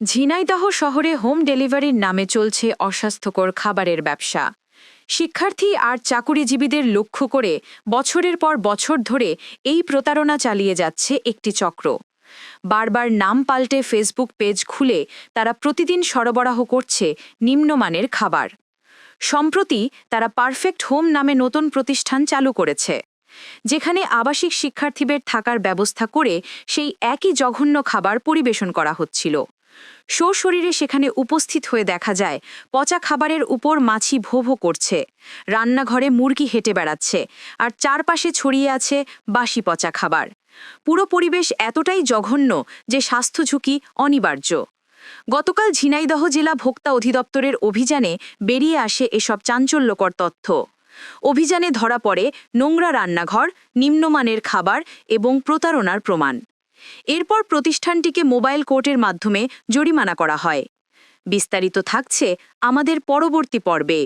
ঝিনাইদহ শহরে হোম ডেলিভারির নামে চলছে অস্বাস্থ্যকর খাবারের ব্যবসা। শিক্ষার্থী আর চাকুরিজীবীদের লক্ষ্য করে বছরের পর বছর ধরে এই প্রতারণা চালিয়ে যাচ্ছে একটি চক্র। বারবার নাম পাল্টে ফেসবুক পেজ খুলে তারা প্রতিদিন সরবরাহ করছে নিম্নমানের খাবার। সম্প্রতি তারা পারফেক্ট হোম নামে নতুন প্রতিষ্ঠান চালু করেছে, যেখানে আবাসিক শিক্ষার্থীদের থাকার ব্যবস্থা করে সেই একই জঘন্য খাবার পরিবেশন করা হচ্ছিল। সশরীরে সেখানে উপস্থিত হয়ে দেখা যায় পচা খাবারের উপর মাছি ভো ভো করছে, রান্নাঘরে মুরগি হেঁটে বেড়াচ্ছে, আর চারপাশে ছড়িয়ে আছে বাসি পচা খাবার। পুরো পরিবেশ এতটাই জঘন্য যে স্বাস্থ্য ঝুঁকি অনিবার্য। গতকাল ঝিনাইদহ জেলা ভোক্তা অধিদপ্তরের অভিযানে বেরিয়ে আসে এসব চাঞ্চল্যকর তথ্য। অভিযানে ধরা পড়ে নোংরা রান্নাঘর, নিম্নমানের খাবার এবং প্রতারণার প্রমাণ। এরপর প্রতিষ্ঠানটিকে মোবাইল কোর্টের মাধ্যমে জরিমানা করা হয়। বিস্তারিত থাকছে আমাদের পরবর্তী পর্বে।